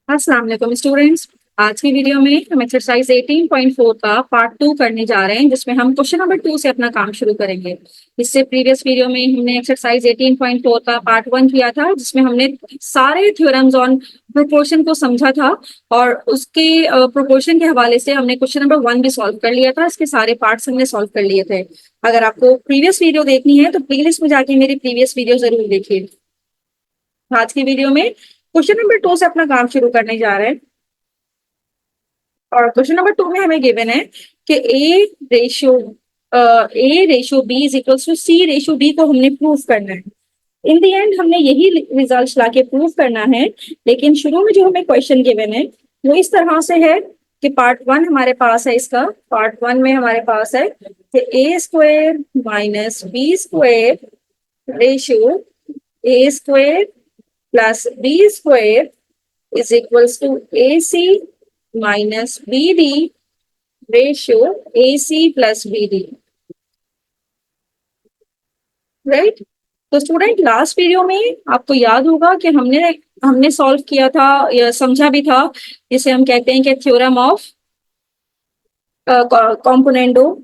अस्सलाम वालेकुम स्टूडेंट्स। आज की वीडियो में हम एक्सरसाइज 18.4 का पार्ट 2 करने जा रहे हैं, जिसमें हम क्वेश्चन नंबर 2 से अपना काम शुरू करेंगे। इससे प्रीवियस वीडियो में हमने एक्सरसाइज 18.4 का पार्ट 1 किया था, जिसमें हमने सारे थ्योरम्स ऑन प्रोपोर्शन को समझा था और उसके प्रोपोर्शन के हवाले से हमने क्वेश्चन नंबर 1 भी सॉल्व कर लिया था। इसके सारे पार्ट्स हमने सॉल्व कर लिए थे। अगर आपको प्रीवियस वीडियो देखनी है तो प्लेलिस्ट में जाके मेरी प्रीवियस वीडियो जरूर देखिए। आज की वीडियो में क्वेश्चन नंबर 2 से अपना काम शुरू करने जा रहे हैं और क्वेश्चन नंबर 2 में हमें गिवन है कि A ratio B is equal to C ratio D को हमने प्रूव करना है। इन दी एंड हमने यही रिजल्ट लाके प्रूव करना है, लेकिन शुरू में जो हमें क्वेश्चन गिवन है वो इस तरह से है कि पार्ट 1 हमारे पास है। इसका पार्ट 1 में हमारे पास है कि a square minus B square ratio a square plus b square is equals to AC minus BD ratio AC plus BD, right. तो स्टूडेंट लास्ट वीडियो में आपको याद होगा कि हमने हमने सॉल्व किया था या समझा भी था, जिसे हम कहते हैं कि theorem of componendo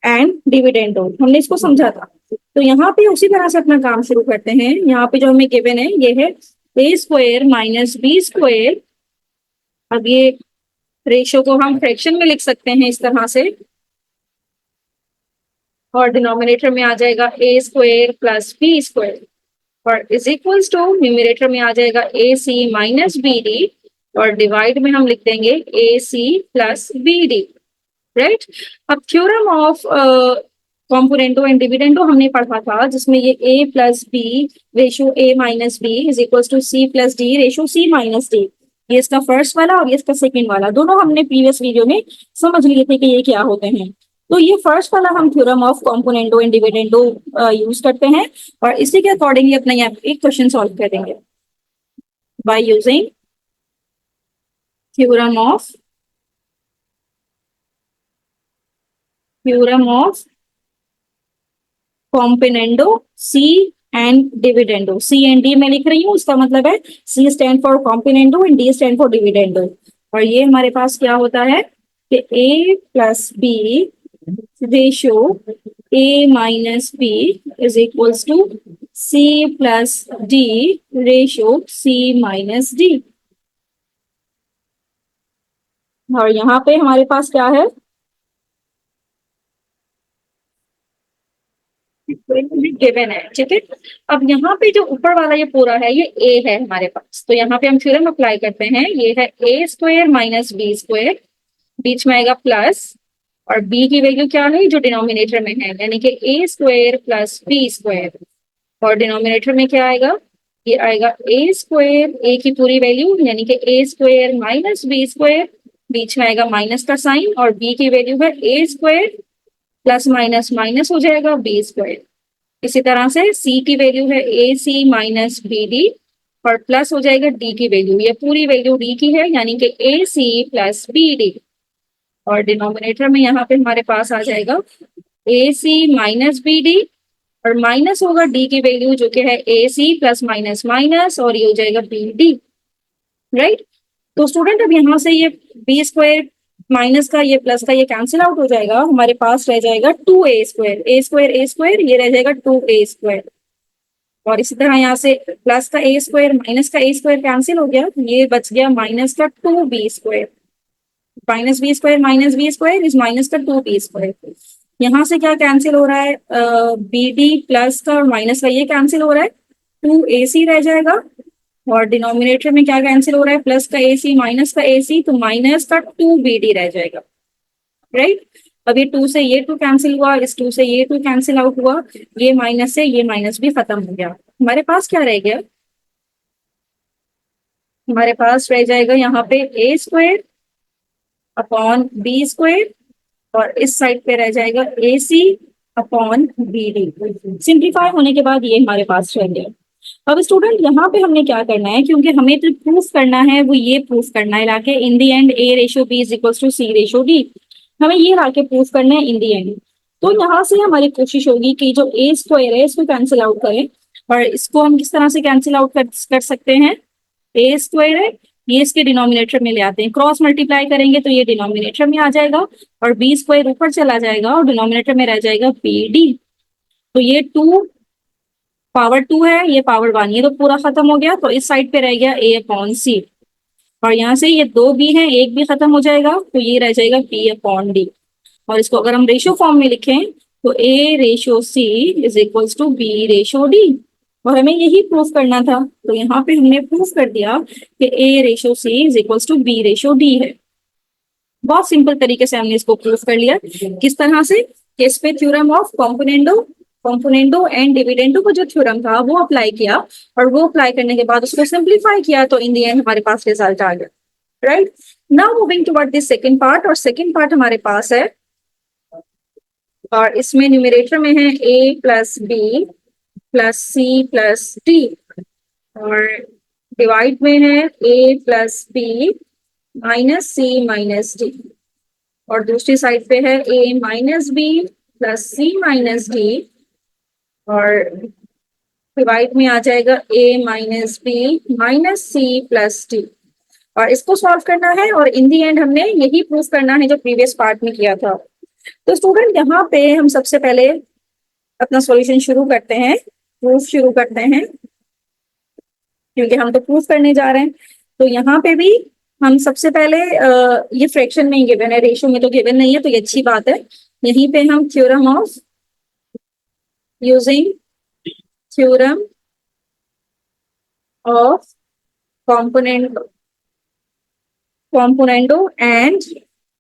and dividendo, हमने इसको समझा था। तो यहाँ पे उसी तरह से अपना काम शुरू करते हैं। यहाँ पे जो हमें गिवन है ये है ए स्क्वायर माइनस बी स्क्वायर। अब ये रेशियो को हम फ्रैक्शन में लिख सकते हैं इस तरह से, और डिनोमिनेटर में आ जाएगा a square plus b square और इज इक्वल्स टू न्यूमरेटर में आ जाएगा a c minus b d और डिवाइड में हम लिख देंगे a c plus b d, right. अब theorem of componendo and dividendo हमने पढ़ा था, जिसमें ये a plus B ratio a minus B is equals to c plus D ratio C minus d. ये इसका फर्स्ट वाला और ये इसका सेकंड वाला, दोनों हमने प्रीवियस वीडियो में समझ लिए थे कि ये क्या होते हैं। तो ये फर्स्ट वाला हम theorem of componendo and dividendo use करते हैं और इसी के अकॉर्डिंगली अपना यहाँ एक क्वेश्चन सॉल्व करेंगे by using theorem of componendo c and dividendo. C and d मैं लिख रही हूँ, उसका मतलब है c stand for componendo and d stand for dividendo. और ये हमारे पास क्या होता है कि a plus B ratio a minus B is equals to c plus D ratio C minus D. और यहाँ पे हमारे पास क्या है, गिवन है, ठीक है। अब यहाँ पे जो ऊपर वाला ये पूरा है ये ए है हमारे पास, तो यहाँ पे हम थ्योरम अप्लाई करते हैं। ये है ए स्क्वायर माइनस बी स्क्वायर, बीच में आएगा प्लस और बी की वैल्यू क्या है जो डिनोमिनेटर में है, यानी कि a square plus b square और डिनोमिनेटर में क्या आएगा, ये आएगा ए स्क्वायर, ए की पूरी वैल्यू यानी कि a square minus B square, बीच में आएगा माइनस का साइन और बी की वैल्यू है ए स्क्वायर प्लस माइनस माइनस हो जाएगा बी स्क्वायर। इसी तरह से सी की वैल्यू है ए सी माइनस बी डी और प्लस हो जाएगा डी की वैल्यू, ये पूरी वैल्यू डी की है यानी कि ए सी प्लस बी डी और डिनोमिनेटर में यहाँ पे हमारे पास आ जाएगा a c minus b d और माइनस होगा डी की वैल्यू जो कि है ए सी प्लस माइनस माइनस और ये हो जाएगा बी डी, राइट। तो स्टूडेंट अब यहाँ से ये बी स्क्वायर माइनस का ये प्लस का ये कैंसिल आउट हो जाएगा, हमारे पास रह जाएगा 2a स्क्वायर, ए स्क्वायर ये रह जाएगा 2a स्क्वायर और इसी तरह यहाँ से प्लस का ए स्क्वायर माइनस का ए स्क्वायर कैंसिल हो गया, ये बच गया माइनस का 2b square, minus B square minus B square is minus का 2b स्क्वायर। यहाँ से क्या कैंसिल हो रहा है, बी डी प्लस का और माइनस का ये कैंसिल हो रहा है, 2ac रह जाएगा और डिनोमिनेटर में क्या कैंसिल हो रहा है, प्लस का AC माइनस का AC, तो माइनस का 2BD रह जाएगा, राइट। अब ये 2 से ये 2 कैंसिल हुआ, इस 2 से ये 2 कैंसिल आउट हुआ, ये माइनस से ये माइनस भी खत्म हो गया। हमारे पास क्या रह गया, हमारे पास रह जाएगा यहाँ पे ए स्क्वायर अपॉन बी स्क्वायर और इस साइड पे रह जाएगा AC अपॉन BD। सिंप्लीफाई होने के बाद ये हमारे पास रह गया। अब स्टूडेंट यहाँ पे हमने क्या करना है, क्योंकि हमें तो प्रूफ करना है, वो ये प्रूफ करना है लाके in the end a ratio B is equals to C ratio d, हमें ये लाके प्रूफ करना है इन दी एंड। तो यहाँ से हमारी कोशिश होगी कि जो ए स्क्वायर है इसको कैंसिल आउट करें और इसको हम किस तरह से कैंसिल आउट कर सकते हैं, ए स्क्वायर है ये इसके डिनोमिनेटर में ले आते हैं, क्रॉस मल्टीप्लाई करेंगे तो ये डिनोमिनेटर में आ जाएगा और बी स्क्वायर ऊपर चला जाएगा और डिनोमिनेटर में रह जाएगा बी डी। तो ये 2 पावर 2 है, ये पावर 1, ये तो पूरा खत्म हो गया। तो इस साइड पे रह गया ए अपॉन सी, और यहाँ से ये 2 बी है, एक भी खत्म हो जाएगा तो ये रह जाएगा बी अपॉन डी। और इसको अगर हम रेशियो फॉर्म में लिखें तो A ratio C is equals to B ratio D, और हमें यही प्रूफ करना था। तो यहाँ पे हमने प्रूफ कर दिया कि A ratio C is equals to B ratio D है। बहुत सिंपल तरीके से हमने इसको प्रूफ कर लिया। किस तरह से? इस पे theorem of componendo componendo and dividendo का जो थ्योरम था वो अप्लाई किया, और वो अप्लाई करने के बाद उसको सिंप्लीफाई किया, तो इन द एंड हमारे पास रिजल्ट आ गया। Right, now moving toward this second part, और सेकंड पार्ट हमारे पास है, और इसमें न्यूमरेटर में है a plus B plus C plus D, और डिवाइड में है a plus B minus C minus D, और दूसरी साइड पे है a minus B plus C minus D, और डिवाइड में आ जाएगा a minus B minus C plus D. और इसको सॉल्व करना है, और इन दी एंड हमने यही प्रूफ करना है जो प्रीवियस पार्ट में किया था। तो स्टूडेंट यहाँ पे हम सबसे पहले अपना सॉल्यूशन शुरू करते हैं, प्रूफ शुरू करते हैं, क्योंकि हम तो प्रूफ करने जा रहे हैं। तो यहाँ पे भी हम सबसे पहले ये फ्रैक्शन में ही गिवन है, रेशियो में तो गिवन नहीं है, तो ये अच्छी बात है। यहीं पे हम theorem of using theorem of componendo and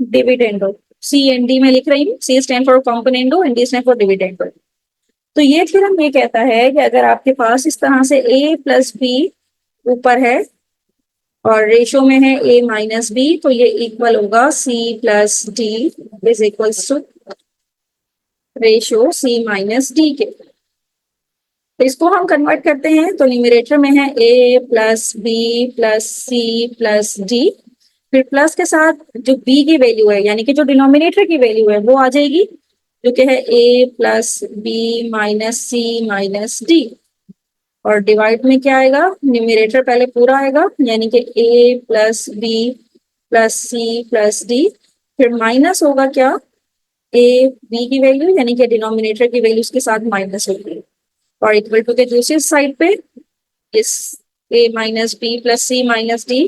dividendo, c and d में लिख रही हूँ, c stand for componendo and d stand for dividendo. तो ये थ्योरम ये कहता है कि अगर आपके पास इस तरह से a प्लस बी ऊपर है और रेशो में है a माइनस बी, तो ये इक्वल होगा c plus D is equals to ratio c minus D के। तो इसको हम कन्वर्ट करते हैं, तो न्यूमरेटर में है a plus B plus C plus D, फिर प्लस के साथ जो b की वैल्यू है यानी कि जो डिनोमिनेटर की वैल्यू है वो आ जाएगी, जो कि है a plus B minus C minus D, और डिवाइड में क्या आएगा, न्यूमरेटर पहले पूरा आएगा यानी कि a plus B plus C plus D, फिर माइनस होगा क्या, a b की वैल्यू यानी कि डिनोमिनेटर की वैल्यू उसके साथ माइनस होगी, और इक्वल टू के दूसरी साइड पे इस a minus B plus C minus D,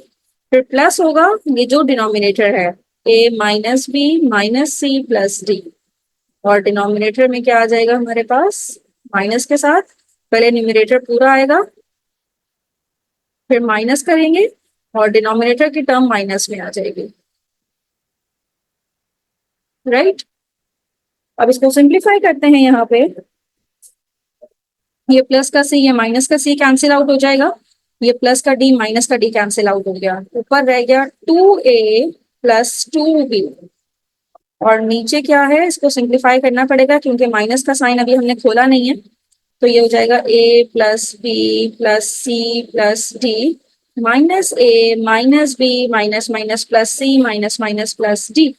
फिर प्लस होगा ये जो डिनोमिनेटर है a minus B minus C plus D, और डिनोमिनेटर में क्या आ जाएगा हमारे पास माइनस के साथ, पहले न्यूमरेटर पूरा आएगा फिर माइनस करेंगे और डिनोमिनेटर की टर्म माइनस में आ जाएगी। राइट, अब इसको सिंप्लीफाई करते हैं। यहाँ पे ये प्लस का सी ये माइनस का सी कैंसिल आउट हो जाएगा, ये प्लस का डी माइनस का डी कैंसिल आउट हो गया, ऊपर रह गया 2a प्लस 2b, और नीचे क्या है इसको सिंप्लीफाई करना पड़ेगा क्योंकि माइनस का साइन अभी हमने खोला नहीं है, तो ये हो जाएगा a plus B plus C plus D minus A minus B minus minus plus C minus minus plus D,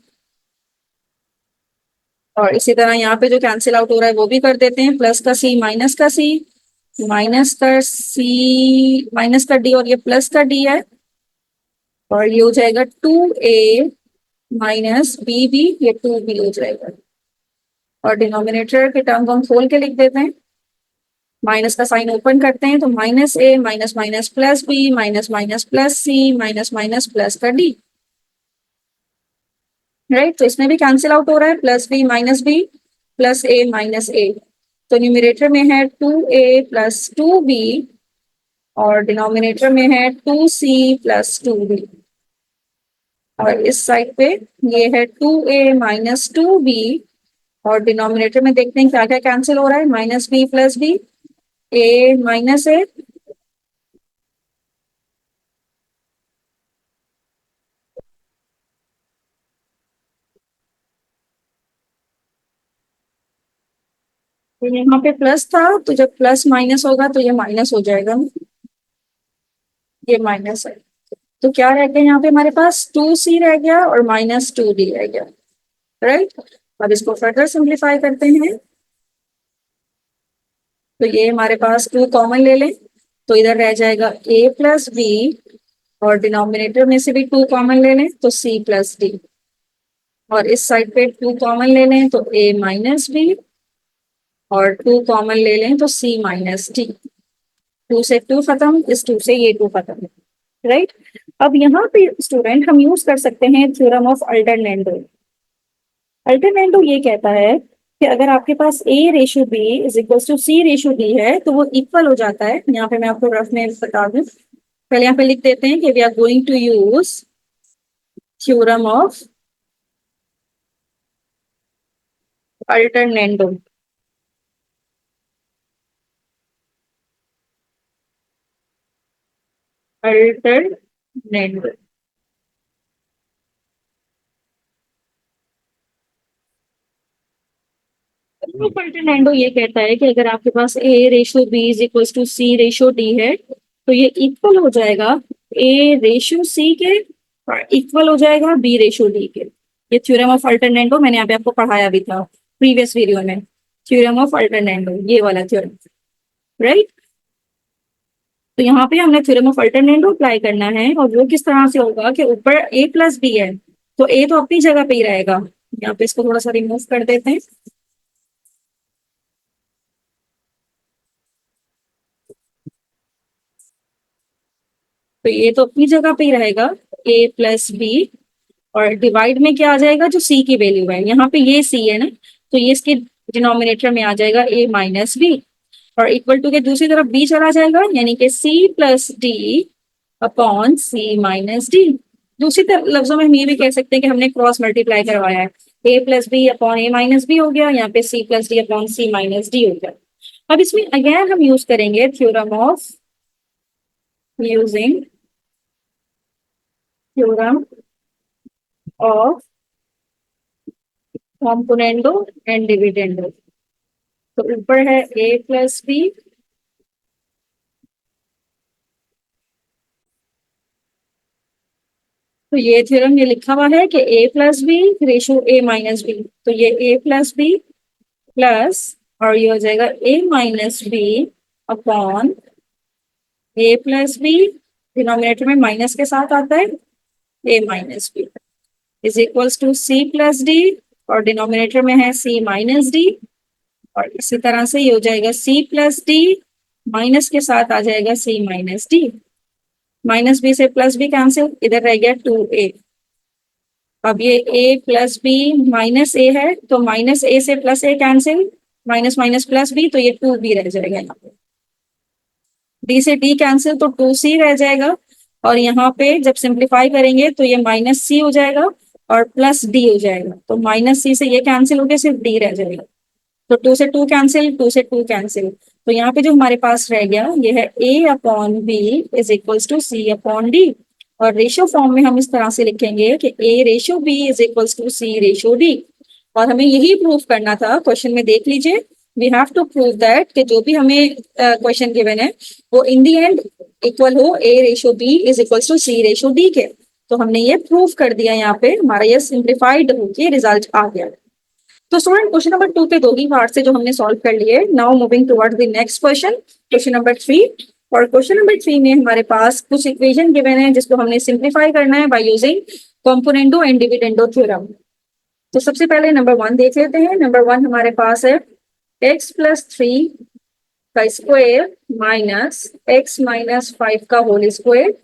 और इसी तरह यहाँ पे जो कैंसिल आउट हो रहा है वो भी कर देते हैं, प्लस का सी माइनस का सी माइनस का सी माइनस का डी, और ये प्लस का डी है, और ये हो जाएगा 2a माइनस बी बी, ये 2b हो जाएगा, और डिनोमिनेटर के टर्म को हम खोल के लिख देते हैं, माइनस का साइन ओपन करते हैं तो माइनस ए minus minus plus B minus minus plus सी माइनस माइनस प्लस का डी। राइट, तो इसमें भी कैंसिल आउट हो रहा है, plus B minus B plus a minus a, तो न्यूमरेटर में है 2a प्लस 2b, और डिनोमिनेटर में है 2c प्लस 2b, और इस साइड पे ये है 2a माइनस 2b, और डिनोमिनेटर में देखते हैं क्या क्या कैंसिल हो रहा है, minus B plus B, A minus a, तो यहाँ पे प्लस था तो जब प्लस माइनस होगा तो ये माइनस हो जाएगा, ये माइनस है, तो क्या रह गया यहाँ पे हमारे पास 2c रह गया और माइनस 2d रह गया। राइट, अब इसको फर्दर सिंप्लीफाई करते हैं, तो ये हमारे पास 2 कॉमन ले लें तो इधर रह जाएगा a प्लस बी और डिनोमिनेटर में से भी 2 कॉमन ले लें तो c प्लस डी, और इस साइड पे 2 कॉमन ले लें तो a माइनस बी, और 2 कॉमन ले लें तो c माइनस डी। 2 से 2 खत्म, इस 2 से ये 2 खत्म, राइट। अब यहाँ पे स्टूडेंट हम यूज कर सकते हैं थ्योरम ऑफ अल्टरनेंडो। अल्टरनेंडो ये कहता है कि अगर आपके पास a ratio b is equal to c ratio d है तो वो इक्वल हो जाता है। यहाँ पे मैं आपको रफ में बता दूं, पहले यहाँ पे लिख देते हैं कि we are going to use theorem of alternendo. Alternendo alternendo ये कहता है कि अगर आपके पास a ratio b is equal to c ratio d है तो ये इक्वल हो जाएगा a रेशो c के, और इक्वल हो जाएगा b रेशो d के। ये थ्योरम ऑफ अल्टरनेंडो मैंने यहाँ पे आपको पढ़ाया भी था प्रीवियस वीडियो में, थ्योरम ऑफ अल्टरनेंडो ये वाला थ्योरम, राइट। तो यहाँ पे हमने थ्योरम ऑफ अल्टरनेंडो अप्लाई करना है, और वो किस तरह से होगा कि ऊपर a प्लस बी है तो a तो अपनी जगह पे ही रहेगा। यहाँ पे इसको थोड़ा सा रिमूव कर देते हैं। तो ये तो अपनी जगह पे ही रहेगा a प्लस बी, और डिवाइड में क्या आ जाएगा, जो c की वैल्यू है, यहाँ पे ये c है ना, तो ये इसके डिनोमिनेटर में आ जाएगा a माइनस बी, और इक्वल टू के दूसरी तरफ b चला जाएगा, यानी कि c plus D upon c minus D. दूसरी तरफ लफ्जों में हम ये भी कह सकते हैं कि हमने क्रॉस मल्टीप्लाई करवाया है, a plus B upon a minus B हो गया, यहाँ पे c plus D upon c minus D हो गया। अब इसमें अगेन हम यूज करेंगे theorem of using theorem of componendo and dividendo. तो ऊपर है a प्लस बी, तो ये थ्योरम ये लिखा हुआ है कि a plus B ratio a minus B, तो ये a प्लस बी प्लस, और ये हो जाएगा a minus B upon a plus B, denominator में माइनस के साथ आता है a minus B, is equals to c plus D, और डिनोमिनेटर में है c माइनस डी, और इसी तरह से ये हो जाएगा c प्लस डी, माइनस के साथ आ जाएगा c minus d, minus b से प्लस बी कैंसिल, इधर रह गया 2a। अब ये a plus B minus a है, तो माइनस ए से plus a cancel, minus minus plus b, तो ये 2b रह जाएगा यहाँ पे, d से d कैंसिल तो 2c रह जाएगा, और यहाँ पे जब सिंप्लीफाई करेंगे तो ये माइनस c हो जाएगा और प्लस d हो जाएगा, तो माइनस c से ये कैंसिल हो गया, सिर्फ d रह जाएगा, तो 2 से 2 कैंसिल, 2 से 2 कैंसिल, तो यहाँ पे जो हमारे पास रह गया ये है a upon B is equals to c upon D, और रेशियो फॉर्म में हम इस तरह से लिखेंगे कि a ratio b is equals to c ratio d। और हमें यही प्रूव करना था, क्वेश्चन में देख लीजिए, we have to prove that कि जो भी हमें क्वेश्चन गिवन है वो इन दी एंड इक्वल हो a ratio b is equals to c ratio d के। तो हमने ये प्रूव कर दिया, यहाँ पे हमारा ये सिंप्लीफाइड होके रिजल्ट आ गया। तो स्टूडेंट क्वेश्चन नंबर 2 के 2 ही पार्ट से जो हमने सॉल्व कर लिए, now moving towards the next question, question number 3। और क्वेश्चन नंबर 3 में हमारे पास कुछ इक्वेशन गिवन है जिसको हमने सिंप्लीफाई करना है by using componendo and dividendo theorem. तो सबसे पहले नंबर 1 देख लेते हैं। नंबर 1 हमारे पास है x प्लस 3 का स्क्वायर माइनस x माइनस 5 का होल स्क्वायर,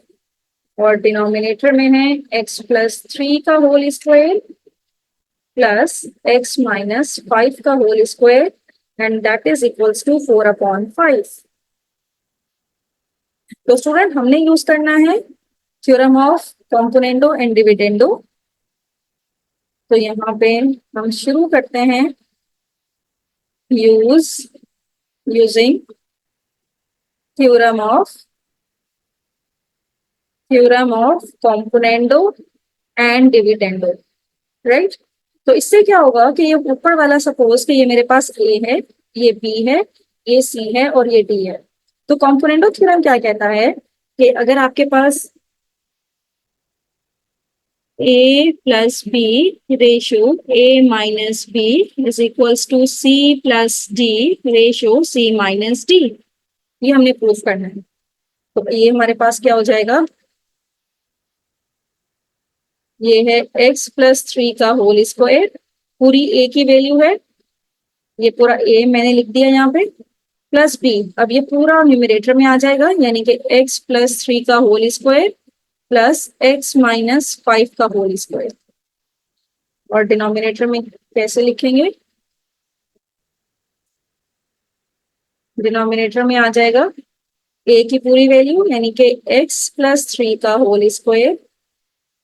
और डिनोमिनेटर में है x प्लस 3 का whole square plus x minus 5 का whole square, and that is equals to 4 upon 5। तो स्टूडेंट हमने यूज करना है theorem of componendo and dividendo. तो यहाँ पे हम शुरू करते हैं using theorem of componendo and dividendo, right. तो इससे क्या होगा कि ये ऊपर वाला सपोज कि ये मेरे पास a है, ये b है, ये c है और ये d है। तो कॉम्पोनेंटो थ्योरम क्या कहता है कि अगर आपके पास a plus B ratio a minus B is equals to c plus d ratio c minus d, ये हमने प्रूफ करना है। तो ये हमारे पास क्या हो जाएगा, ये है x+3 का होल स्क्वायर, पूरी a की वैल्यू है, ये पूरा a मैंने लिख दिया यहाँ पे, प्लस b, अब ये पूरा न्यूमरेटर में आ जाएगा, यानी कि x+3 का होल स्क्वायर प्लस x-5 का होल स्क्वायर। और डिनोमिनेटर में कैसे लिखेंगे? डिनोमिनेटर में आ जाएगा a की पूरी वैल्यू यानी कि x+3 का होल स्क्वायर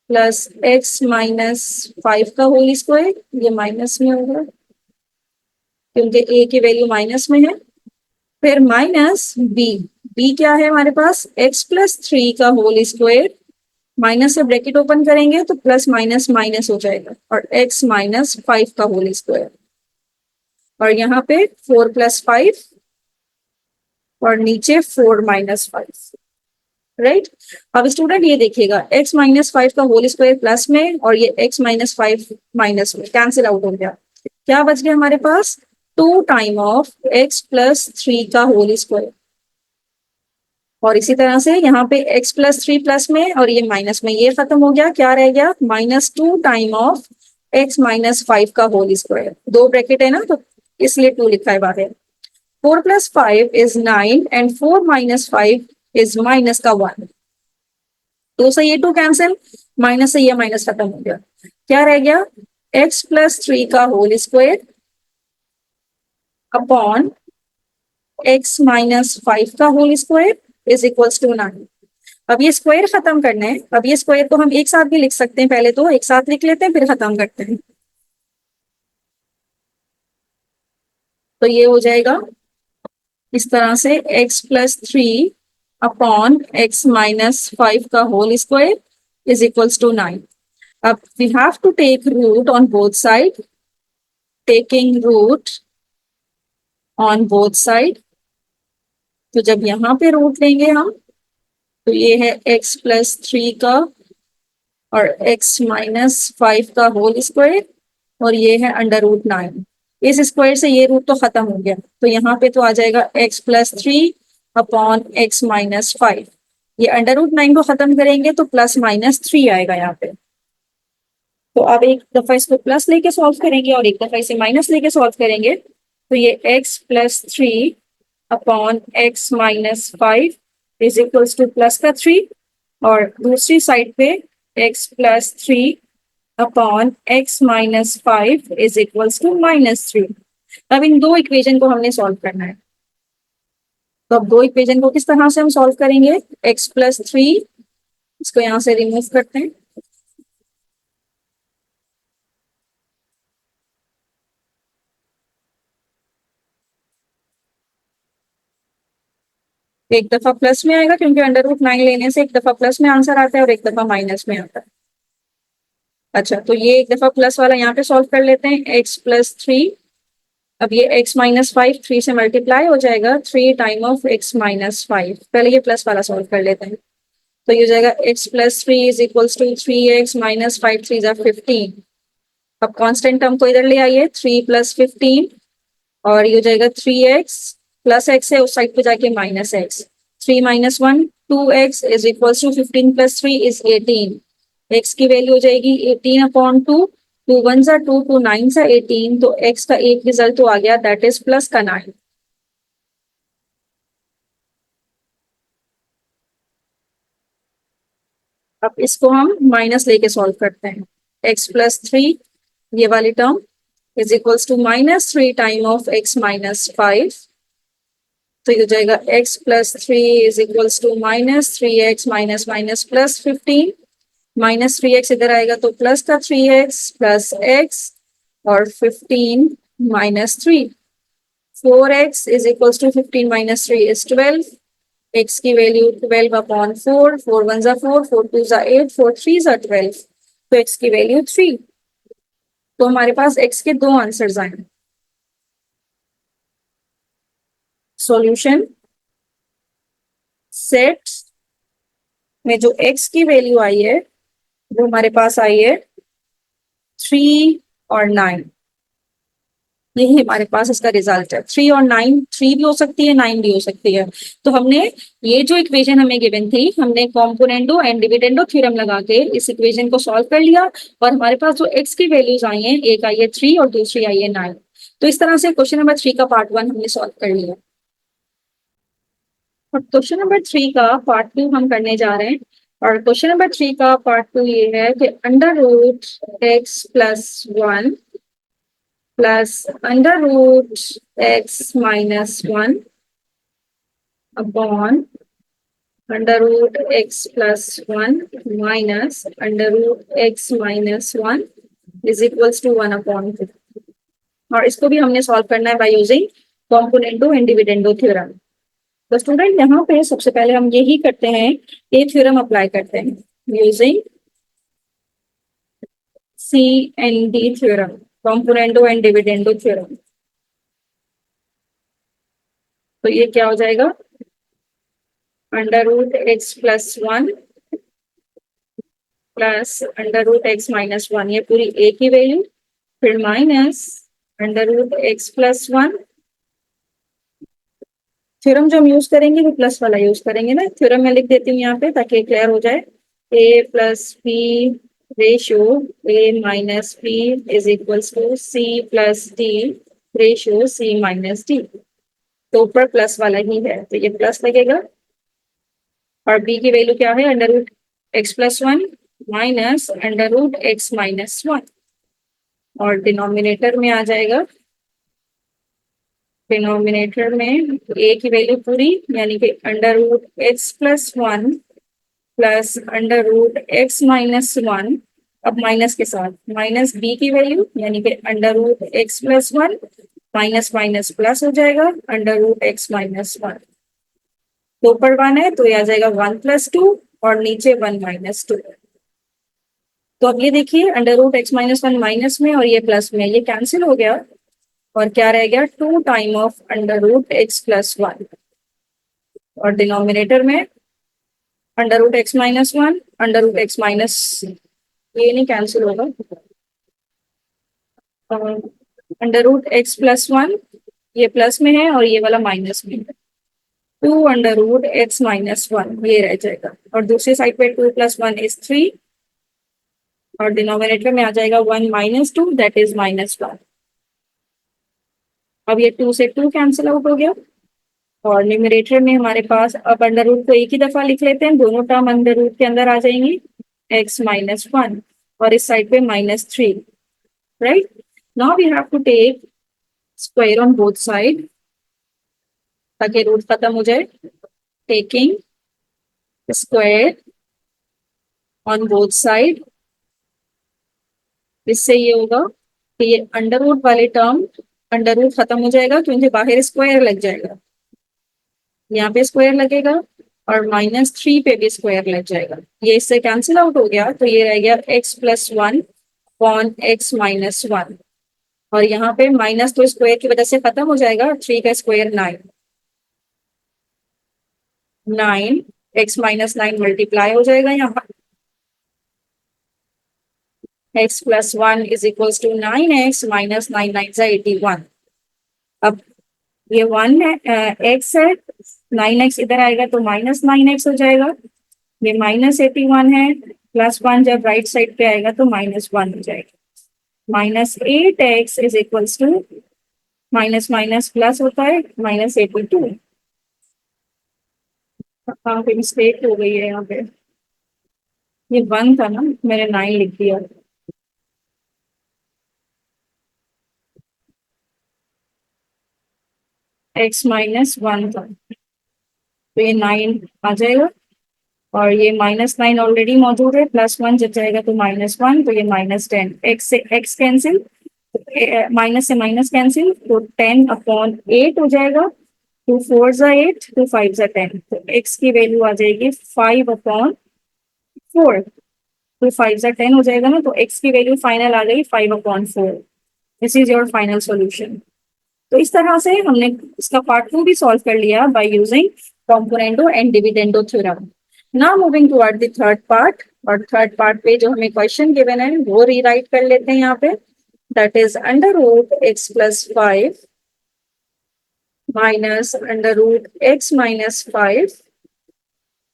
प्लस x-5 का होल स्क्वायर, ये माइनस में होगा क्योंकि a की वैल्यू माइनस में है, फिर माइनस b क्या है हमारे पास, x+3 का होल स्क्वायर, माइनस से ब्रैकेट ओपन करेंगे तो प्लस माइनस माइनस हो जाएगा, और x-5 का होल स्क्वायर, और यहाँ पे 4+5 और नीचे 4-5, राइट। अब स्टूडेंट ये देखिएगा x-5 का होल स्क्वायर प्लस में और ये x-5 माइनस में कैंसिल आउट हो गया, क्या बच गया हमारे पास, 2 टाइम ऑफ x+3 का होल स्क्वायर, और इसी तरह से यहाँ पे x+3 प्लस में और ये माइनस में, ये खत्म हो गया, क्या रह गया, -2 टाइम ऑफ x-5 का होल स्क्वायर, दो ब्रैकेट है ना तो इसलिए 2 लिखा है बाहर। 4+5 is 9 and 4-5 is माइनस का 1, 2 से ये 2 कैंसिल, माइनस से ये माइनस खत्म हो गया, क्या रह गया, x+3 का होल स्क्वायर अपॉन x-5 का whole square is equals to 9। अब ये स्क्वायर खत्म करना है, अब ये स्क्वायर को हम एक साथ भी लिख सकते हैं, पहले तो एक साथ लिख लेते हैं फिर खत्म करते हैं, तो ये हो जाएगा इस तरह से x+3 अपॉन x-5 का whole square is equals to 9। अब we have to take root on both side, taking root on both side, तो जब यहाँ पे रूट लेंगे हम तो ये है x+3 का और x-5 का होल स्क्वायर, और ये है √9, इस स्क्वायर से ये रूट तो खत्म हो गया, तो यहाँ पे तो आ जाएगा x+3 अपॉन x-5, ये √9 को खत्म करेंगे तो +-3 आएगा यहाँ पे, तो अब एक दफा इसको प्लस लेके सॉल्व करेंगे और एक दफा इसे माइनस लेके सॉल्व करेंगे, तो ये x+3 upon x-5 is equals two plus का 3, और दूसरी साइड पे x+3 upon x-5 is equals to -3। अब इन दो इक्वेशन को हमने सॉल्व करना है, तो अब दो इक्वेशन को किस तरह से हम सॉल्व करेंगे, x+3 इसको यहाँ से रिमूव करते हैं, एक दफा प्लस में आएगा क्योंकि √9 लेने से एक दफा प्लस में आंसर आता है और एक दफा माइनस में आता है। अच्छा, तो ये एक दफा प्लस वाला यहाँ पे सॉल्व कर लेते हैं, x+3, अब ये x-5 3 से मल्टीप्लाई हो जाएगा, 3 टाइम ऑफ x-5, पहले ये प्लस वाला सॉल्व कर लेते हैं, तो ये हो जाएगा x+3 is equals to 3x-5 3 ज़ा 15, अब कांस्टेंट टर्म को इधर ले आइए, 3 + 15, और ये हो जाएगा 3x प्लस x है उस साइड पे जाके -x, 3 - 1 2x is equals to 15 + 3 is 18, x की वैल्यू हो जाएगी 18/2, 2 1 ज़ा 2, 2 9 ज़ा 18, तो x का एक रिजल्ट तो आ गया, दैट इज प्लस का 9। अब इसको हम माइनस लेके सॉल्व करते हैं, x+3 ये वाली term is equals to -3 time of x-5, तो ये हो जाएगा x+3 is equals to -3x -+ 15, -3x इधर आएगा तो प्लस का 3x प्लस x और 15 -3, 4x is equals to 15 -3 is 12, x की वैल्यू 12/4, 4 1 ज़ा 4, 4 2 ज़ा 8, 4 3 ज़ा 12, तो x की वैल्यू 3, तो हमारे पास x के दो आंसर्स आए। सॉल्यूशन, सेट में जो x की वैल्यू आई है वो हमारे पास आई है 3 और 9, यही हमारे पास इसका रिजल्ट है। 3 और 9, 3 भी हो सकती है, 9 भी हो सकती है। तो हमने ये जो इक्वेशन हमें गिवन थी, हमने कॉम्पोनेंडो एंड डिविडेंडो थ्योरम लगा के इस इक्वेशन को सॉल्व कर लिया, और हमारे पास जो एक्स की वैल्यूज आई हैं, एक आई है 3 और दूसरी आई है 9। तो इस तरह से क्वेश्चन नंबर 3 का पार्ट 1 हमने सॉल्व कर लिया। और क्वेश्चन नंबर 3 का पार्ट 2 हम करने जा रहे हैं। और क्वेश्चन नंबर 3 का पार्ट 2 ये है कि under root x plus 1 plus under root x minus 1 upon under root x plus 1 minus under root x minus 1 is equals to 1 upon 2। और इसको भी हमने सॉल्व करना है by using componendo and dividendo theorem. तो स्टूडेंट यहाँ पे सबसे पहले हम यही करते हैं, ये थ्योरम अप्लाई करते हैं using C and D theorem, componendo and dividendo theorem. तो ये क्या हो जाएगा, under root x plus 1 plus under root x minus 1, ये पूरी ए की वैल्यू, फिर minus under root x plus 1। Theorem जो हम यूज करेंगे वो प्लस वाला यूज करेंगे ना, थ्योरम में लिख देती हूँ यहाँ पे ताकि क्लियर हो जाए। A plus B ratio a minus B is equals to c plus D ratio C minus d. तो ऊपर प्लस वाला ही है तो ये प्लस लगेगा, और बी की वैल्यू क्या है, under root x plus 1 minus under root x minus 1, और डिनोमिनेटर में आ जाएगा, डिनोमिनेटर में ए की वैल्यू पूरी यानी कि under root x plus 1 plus under root x minus 1, अब माइनस के साथ माइनस बी की वैल्यू यानी कि under root x plus 1 minus minus plus हो जाएगा अंडर रूट एक्स माइनस 1। तो ऊपर 1 है तो ये आ जाएगा 1 प्लस 2 और नीचे 1 माइनस 2। तो अब ये देखिए under root x minus 1 minus में और ये प्लस में, ये कैंसिल हो गया, और क्या रह गया 2 time of under root x plus 1, और डिनोमिनेटर में under root x minus 1 under root x minus, ये नहीं कैंसिल होगा, अंडर रूट एक्स प्लस 1 ये प्लस में है और ये वाला माइनस में है, 2 अंडर रूट एक्स माइनस 1 ये रह जाएगा, और दूसरी साइड पे 2 प्लस 1 इज 3, और डिनोमिनेटर में आ जाएगा 1 माइनस 2 दैट इज माइनस 1। अब ये 2 से 2 कैंसिल आउट हो गया, और न्यूमरेटर में हमारे पास अब अंडर रूट को एक ही दफा लिख लेते हैं, दोनों टर्म अंडर रूट के अंदर आ जाएंगी, एक्स माइनस 1 और इस साइड पे minus 3, right. Now we have to take square on both side ताकि रूट खत्म हो जाए, taking square on both side, इससे ये होगा कि ये अंडर रूट वाले टर्म अंडर रूट खत्म हो जाएगा क्योंकि बाहर स्क्वायर लग जाएगा, यहाँ पे स्क्वायर लगेगा और -3 पे भी स्क्वायर लग जाएगा, ये इससे कैंसिल आउट हो गया, तो ये रह गया x plus 1 upon x minus 1, और यहाँ पे माइनस तो स्क्वायर की वजह से खत्म हो जाएगा, 3 का स्क्वायर 9, 9 एक्स माइनस 9 मल्टीप्लाई हो जाएगा, यहाँ X plus 1 is equals to 9x minus 9 9 81। अब ये 1 है एक्स है, 9x इधर आएगा तो माइनस 9x हो जाएगा, ये -81 है, प्लस 1 जब राइट साइड पे आएगा तो -1 हो जाएगा, -8x is equals to minus minus plus होता है -82। कहाँ पे मिस्टेक हो गई है, यहाँ पे ये 1 था ना, मैंने 9 लिख दिया, x माइनस 1 था तो ये 9 आ जाएगा, और ये -9 ऑलरेडी मौजूद है, +1 जब जाएगा तो -1, तो ये -10, एक्स से एक्स कैंसिल, माइनस से माइनस कैंसिल, तो 10 अपॉन 8 हो जाएगा, 2 4 ज़ा 8 2 5 ज़ा 10, तो एक्स की वैल्यू आ जाएगी 5 अपॉन 4, 2 5 ज़ा 10 हो जाएगा ना, तो एक्स की वैल्यू फाइनल आ गई 5 upon 4। This is your final solution. तो इस तरह से हमने इसका पार्ट 2 भी सॉल्व कर लिया by using componendo and dividendo theorem. Now moving toward the third part, और थर्ड पार्ट पे जो हमें क्वेश्चन गिवन है वो रीराइट कर लेते हैं यहाँ पे। that is under root x plus 5 minus under root x minus 5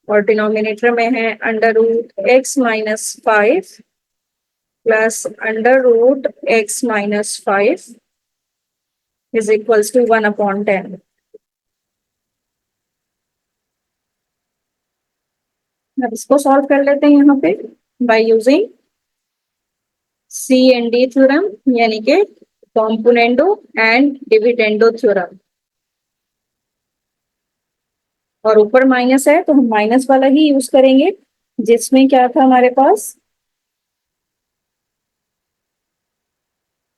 और डिनोमिनेटर में है under root x minus 5 plus under root x minus 5 is equals to 1/10. अब इसको सॉल्व कर लेते हैं यहाँ पे by using C and D theorem यानी कि कॉम्पोनेंडो एंड डिविडेंडो थ्योरम। और ऊपर माइनस है तो हम माइनस वाला ही यूज करेंगे जिसमें क्या था हमारे पास,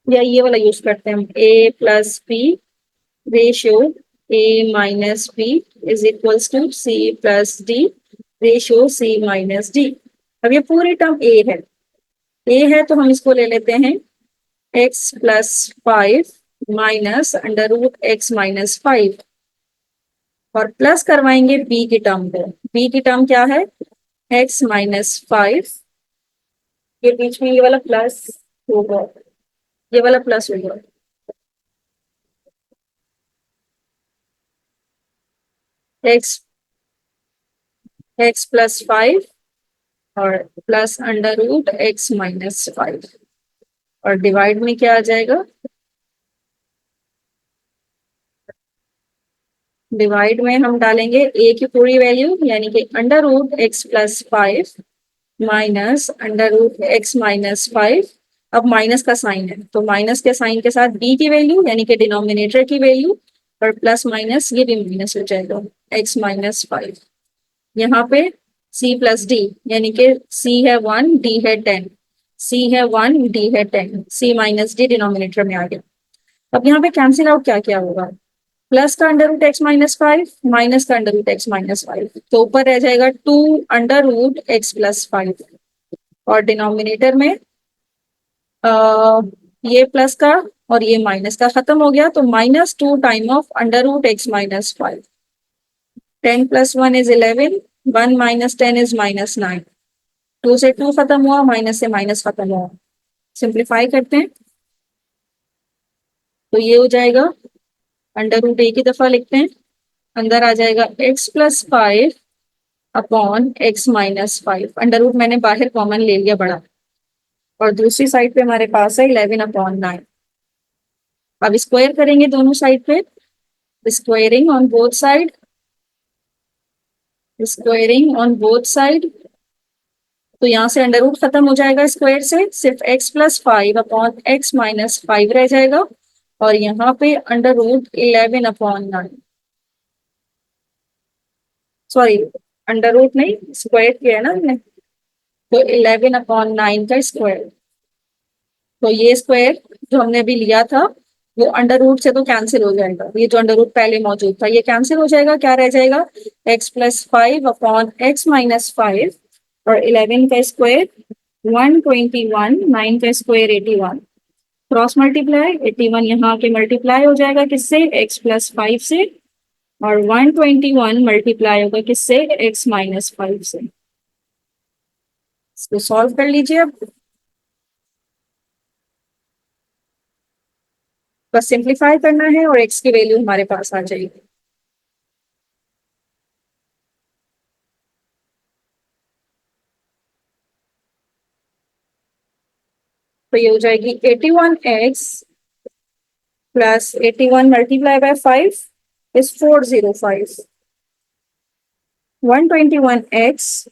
या ये वाला यूज करते हैं हम, a plus P ratio a minus P is equals to c plus D ratio c minus D. अब ये पूरी टर्म a है तो हम इसको ले लेते हैं x plus 5 minus under root x minus 5 और प्लस करवाएंगे b की टर्म को। b की टर्म क्या है, x माइनस 5, ये बीच में ये वाला प्लस होगा, ये वाला प्लस होगा, x प्लस 5 और plus under root x minus 5 और डिवाइड में क्या आ जाएगा, डिवाइड में हम डालेंगे a की पूरी वैल्यू यानी कि under root x plus 5 minus under root x minus 5। अब माइनस का साइन है तो माइनस के साइन के साथ b की वैल्यू यानी कि डिनोमिनेटर की वैल्यू और प्लस माइनस ये भी माइनस हो जाएगा x माइनस 5। यहाँ पे c प्लस डी यानी कि c है 1 d है 10, c है 1 d है 10, c माइनस डी डिनोमिनेटर में आ गया। अब यहाँ पे कैंसिल आउट क्या क्या होगा, प्लस का under root x minus 5 minus का अंडर रूट एक्स माइनस 5 तो ऊपर रह जाएगा 2 अंडर रूट एक्स प्लस 5 और डिनोमिनेटर में ये प्लस का और ये माइनस का खत्म हो गया तो -2 time of under root x minus 5। 10 plus 1 is 11, 1 minus 10 is -9, 2 से 2 खत्म हुआ, माइनस से माइनस खत्म हुआ। सिंप्लीफाई करते हैं तो ये हो जाएगा अंडर रूट एक ही दफा लिखते हैं, अंदर आ जाएगा x plus 5 upon x minus 5, under root मैंने बाहर कॉमन ले लिया बड़ा और दूसरी साइड पे हमारे पास है 11/9। अब स्क्वायर करेंगे दोनों साइड पे, squaring on both side, squaring on both side तो यहाँ से अंडर रूट खत्म हो जाएगा स्क्वायर से, सिर्फ x plus 5 upon x minus 5 रह जाएगा और यहाँ पे under root 11/9, sorry under root नहीं स्क्वायर किया है ना हमने तो 11/9 का स्क्वायर। तो ये स्क्वायर जो हमने अभी लिया था वो अंडर रूट से तो कैंसिल हो जाएगा, ये जो अंडर रूट पहले मौजूद था ये कैंसिल हो जाएगा, क्या रह जाएगा x plus 5 upon x minus 5 और 11 का स्क्वायर 121, 9 का स्क्वायर 81, क्रॉस मल्टीप्लाई 81 यहाँ के मल्टीप्लाई हो जाएगा किससे, x प्लस 5 से और 121 मल्टीप्लाई होगा किससे, x माइनस 5 से। इसको सॉल्व कर लीजिए अब, बस सिंप्लीफाई करना है और x की वैल्यू हमारे पास आ जाएगी। तो ये हो जाएगी 81x plus 81 multiply by 5 is 405, 121x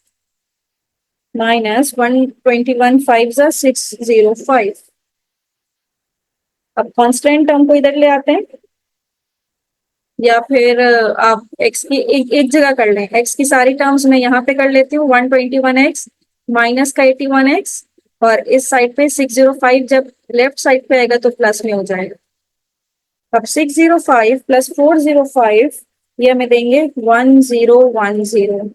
minus 121 5 605। अब कांस्टेंट टर्म को इधर ले आते हैं या फिर आप x की एक जगह कर लें, x की सारी टर्म्स मैं यहाँ पे कर लेती हूँ, 121x माइनस का 81x और इस साइड पे 605 जब लेफ्ट साइड पे आएगा तो प्लस में हो जाएगा। अब 605 प्लस 405 ये हमें देंगे 1010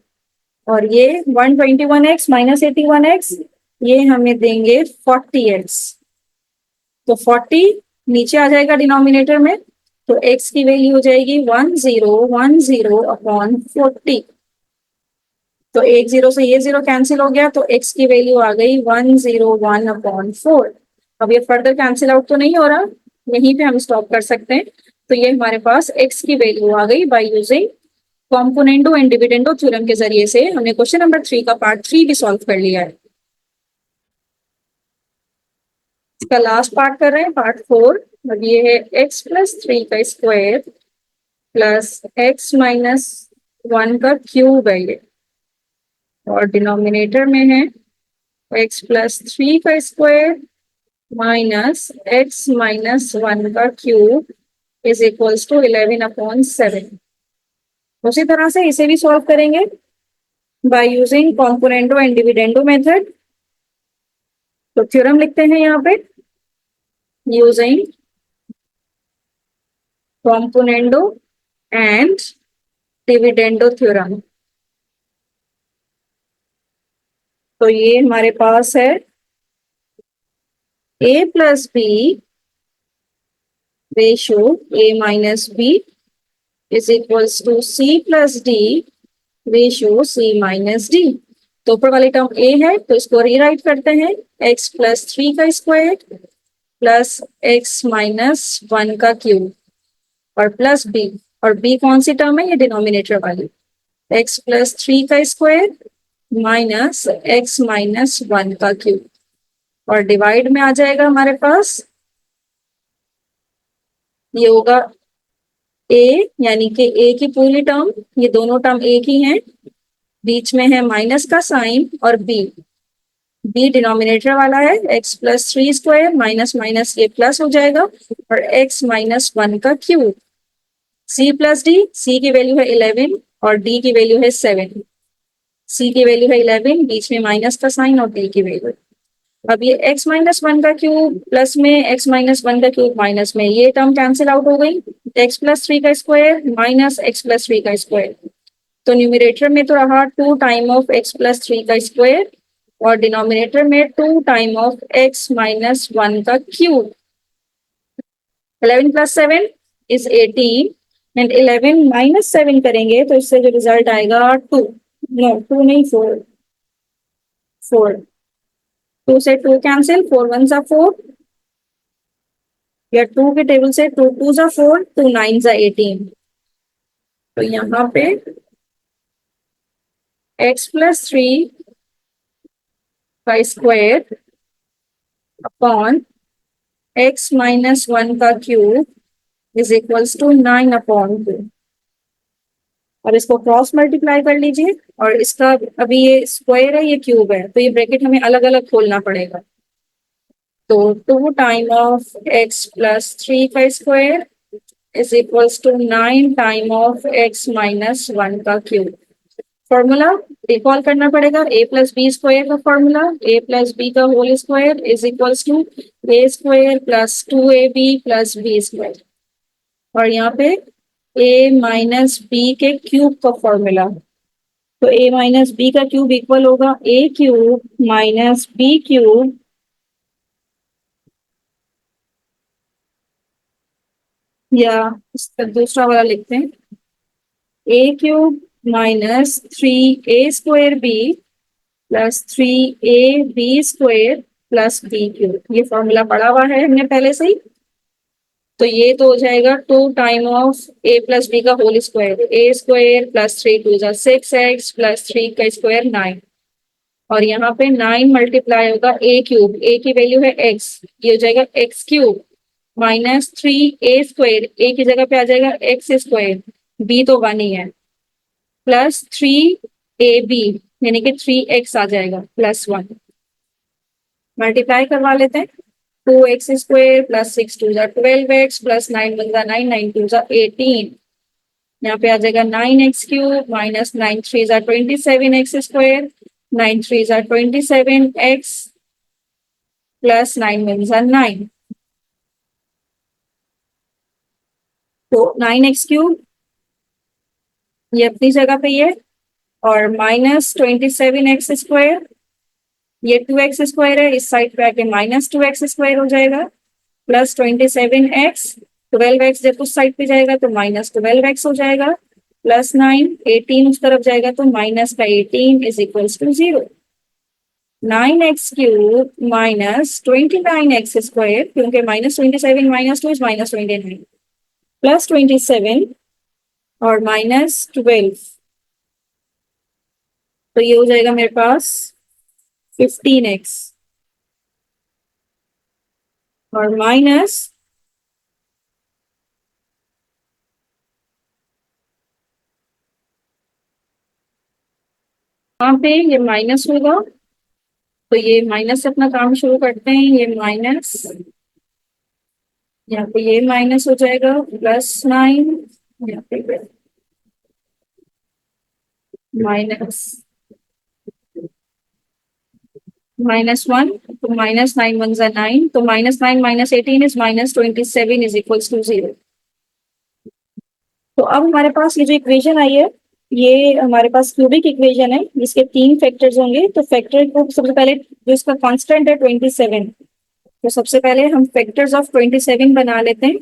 और ये 121x माइनस 81x ये हमें देंगे 40x, तो 40 नीचे आ जाएगा डिनोमिनेटर में तो x की वैल्यू हो जाएगी 1010 अपॉन 40। तो एक जीरो से ये जीरो कैंसिल हो गया तो x की वैल्यू आ गई 101/4। अब ये फर्दर कैंसिल आउट तो नहीं हो रहा, यहीं पे हम स्टॉप कर सकते हैं। तो ये हमारे पास x की वैल्यू आ गई by using componendo and dividendo theorem के जरिए से। हमने क्वेश्चन नंबर 3 का पार्ट 3 भी सॉल्व कर लिया है। इसका लास्ट पार्ट कर रहे हैं, पार्ट 4। अब ये है x+3 का स्क्वायर प्लस x-1 का क्यूब है ये, और डिनोमिनेटर में है x+3 का स्क्वायर माइनस x-1 का क्यूब इज इक्वल्स टू 11/7। उसी तरह से इसे भी सॉल्व करेंगे by using componendo and dividendo method. तो थ्योरम लिखते हैं यहाँ पे, using componendo and dividendo theorem. तो ये हमारे पास है a+b ratio a-b is equals to c+d ratio c-d। तो ऊपर वाली टर्म a है तो इसको रीराइट करते हैं, x+3 का स्क्वायर प्लस x-1 का क्यूब और प्लस b, और b कौन सी टर्म है, ये डिनोमिनेटर वाली, x+3 का स्क्वायर माइनस x-1 का क्यूब, और डिवाइड में आ जाएगा हमारे पास, ये होगा a, यानी कि a की पूरी टर्म, ये दोनों टर्म एक ही हैं, बीच में है माइनस का साइन, और b डिनोमिनेटर वाला है, x+3 स्क्वायर माइनस माइनस ये प्लस हो जाएगा, और x-1 का क्यूब, c+d, c की वैल्यू है 11 और d की वैल्यू है 7। c की वैल्यू है 11, बीच में माइनस का साइन, और d की वैल्यू। अब ये x-1 का क्यूब प्लस में x-1 का क्यूब माइनस में, ये टर्म कैंसिल आउट हो गई, x+3 का स्क्वायर माइनस x+3 का स्क्वायर। तो न्यूमरेटर में तो रहा 2 टाइम ऑफ x+3 का स्क्वायर, और डिनोमिनेटर में 2 टाइम ऑफ x-1 का क्यूब। 11 + 7 इज 18 एंड 11 - 7 करेंगे तो इससे जो रिजल्ट आएगा 2, नो 2 नहीं 4 2 से 2 कैंसिल, 4 1 सा 4, या 2 के टेबल से 2 2 सा 4, 2 9 सा 18। तो यहाँ पे x+3 का स्क्वायर अपॉन x-1 का क्यूब इज इक्वल्स टू 9/2। और इसको क्रॉस मल्टीप्लाई कर लीजिए, और इसका अभी ये स्क्वायर है ये क्यूब है, तो ये ब्रैकेट हमें अलग अलग खोलना पड़ेगा। तो 2 टाइम ऑफ x+3 का square is equals to 9 time of x-1 का क्यूब। फॉर्मूला रिकॉल करना पड़ेगा, a+b स्क्वायर का फॉर्मूला, a+b का whole square is equals to a square plus 2ab plus b square, और यहाँ पे a-b के क्यूब का फॉर्मूला। तो a-b का क्यूब इक्वल होगा a cube minus b cube, या इसका दूसरा वाला लिखते हैं, a cube minus 3a² b plus 3ab square plus b cube. ये फॉर्मूला पढ़ा हुआ है हमने पहले से ही। तो ये तो हो जाएगा 2 टाइम ऑफ a+b का whole square, a square plus 3 2 6x plus 3 का स्क्वायर 9, और यहाँ पे 9 मल्टीप्लाई होगा a क्यूब, a की वैल्यू है x, ये हो जाएगा x cube minus 3a², a की जगह पे आ जाएगा x स्क्वायर, b तो 1 ही है, प्लस 3ab यानी कि 3x आ जाएगा प्लस 1। मल्टीप्लाई करवा लेते हैं, 2x square plus 6 2 12x plus 9 1 9 9 2 18, यहाँ पे आ जाएगा 9x cube minus 9 3 27x square, 9 3 27x plus 9 1 9। तो 9x क्यूब ये अपनी जगह पे ये, और माइनस 27x स्क्वायर, ये 2x स्क्वायर है, इस साइड पे आके माइनस 2x स्क्वायर हो जाएगा, प्लस 27x, 12x जब उस साइड पे जाएगा तो माइनस 12x हो जाएगा, प्लस 9 18 उस तरफ जाएगा तो माइनस का 18 is equals to 0। 9x³ minus 29x², क्योंकि -27 -2 इज -29, प्लस 27 और -12, तो ये हो जाएगा मेरे पास 15x और माइनस यहाँ पे ये माइनस होगा, तो ये माइनस से अपना काम शुरू करते हैं। ये माइनस, यहाँ पे ये माइनस हो जाएगा, +9, यहाँ पे माइनस -1, तो -9 1 ज़ा 9, तो -9 -18 इज -27 इज इक्वल्स टू 0। तो अब हमारे पास ये जो इक्वेशन आई है, ये हमारे पास क्यूबिक इक्वेशन है, जिसके 3 फैक्टर्स होंगे। तो फैक्टर को सबसे पहले, जो इसका कांस्टेंट है 27, तो सबसे पहले हम फैक्टर्स ऑफ 27 बना लेते हैं।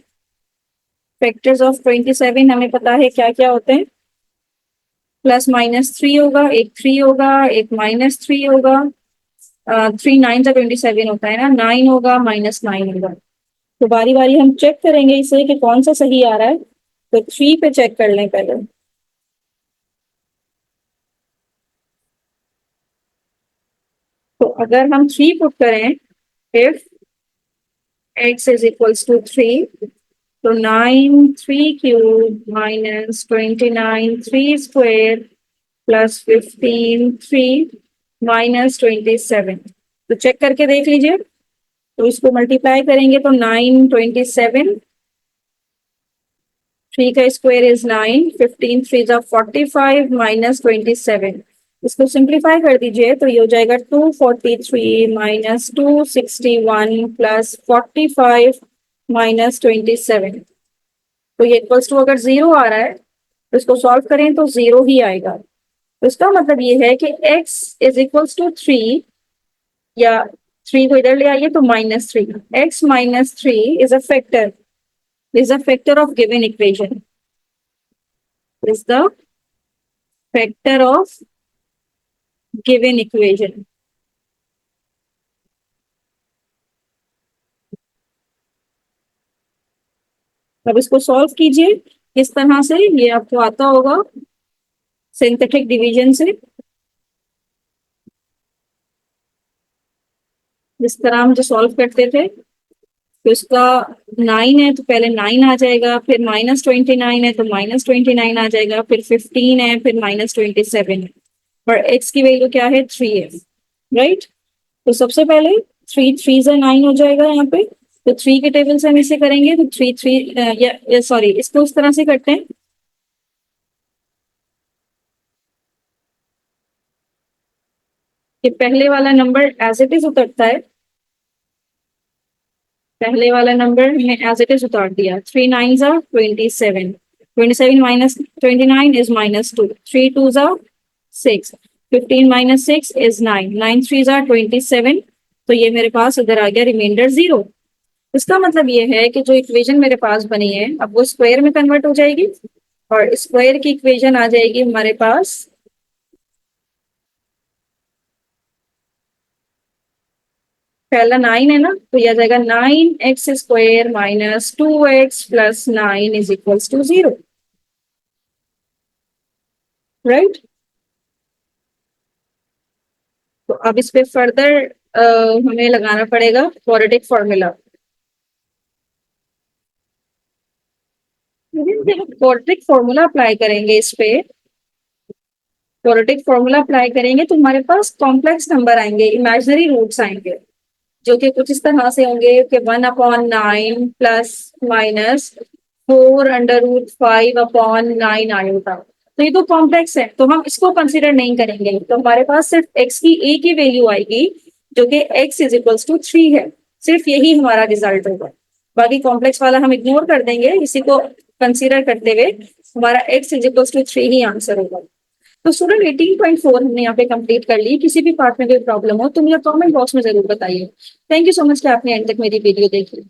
फैक्टर्स ऑफ 27 हमें पता है क्या क्या होते हैं। +-3 होगा, एक 3 होगा, एक -3 होगा, 3 9 ज़ा 27 होता है ना, 9 होगा, -9 होगा। तो बारी बारी हम चेक करेंगे इसे कि कौन सा सही आ रहा है। तो 3 पे चेक कर लें पहले। तो अगर हम 3 पुट करें, if x is equals to 3, तो 9 3³ माइनस 29 3² प्लस 15 3 माइनस 27, तो चेक करके देख लीजिए। तो इसको मल्टीप्लाई करेंगे तो 9 27, 3 का स्क्वायर इज 9, 15 3 ज़ा 45 माइनस 27, इसको सिंप्लीफाई कर दीजिए तो ये हो जाएगा 243 माइनस 261 प्लस 45 माइनस 27। तो ये इक्वल्स टू अगर 0 आ रहा है तो इसको सॉल्व करें तो 0 ही आएगा। तो इसका मतलब ये है कि x इज इक्वल्स टू 3, या 3 को इधर ले आइए तो -3, x -3 is a factor, is a factor of given equation, is the factor of given equation। अब इसको सॉल्व कीजिए किस तरह से, ये आपको आता होगा सिंथेटिक डिवीजन से। जिस तरह हम जो सॉल्व करते थे, तो इसका 9 है तो पहले 9 आ जाएगा, फिर -29 है तो -29 आ जाएगा, फिर 15 है, फिर -27 है, और x की वैल्यू क्या है, 3 है, राइट। तो सबसे पहले 3 3 ज़ा 9 हो जाएगा यहाँ पे। तो 3 के टेबल से हम इसे करेंगे तो 3 3, या सॉरी, इसको इस तरह से करते हैं कि पहले वाला नंबर एज इट इज उतरता है, पहले वाला नंबर हमने एज इट इज उतार दिया। 3 9 ज़ा 27, 27 माइनस 29 इज -2, 3 2 ज़ा 6, 15 माइनस 6 इज 9, 9 3 ज़ा 27, तो ये मेरे पास इधर आ गया रिमाइंडर 0। इसका मतलब ये है कि जो इक्वेशन मेरे पास बनी है, अब वो स्क्वायर में कन्वर्ट हो जाएगी, और स्क्वायर की इक्वेशन आ जाएगी हमारे पास पहला 9 है ना, तो यह आ जाएगा 9x² minus 2x plus 9 is equals to 0, right. तो अब इस पे फर्दर हमें लगाना पड़ेगा quadratic formula. Quadratic formula apply करेंगे इस पे, क्वाड्रेटिक फॉर्मूला अप्लाई करेंगे तो हमारे पास कॉम्प्लेक्स नंबर आएंगे, इमेजिनरी रूट्स आएंगे, जो कि कुछ इस तरह से होंगे कि 1/9 प्लस माइनस 4√5/9 आएगा। तो ये तो कॉम्प्लेक्स है, तो हम इसको कंसीडर नहीं करेंगे। तो हमारे पास सिर्फ x की a की वैल्यू आएगी, जो कि x इज इक्वल्स टू 3 है, सिर्फ यही हमारा रिजल्ट होगा। बाकी कॉम्प्लेक्स वाला हम इग्नोर कर देंगे, इसी को कंसीडर करते हुए हमारा x इज इक्वल्स टू 3 ही आंसर होगा। तो स्टूडेंट 18.4 हमने यहाँ पे कंप्लीट कर ली। किसी भी पार्ट में कोई प्रॉब्लम हो तो मुझे कमेंट बॉक्स में जरूर बताइए। थैंक यू सो मच कि आपने एंड तक मेरी वीडियो देखी।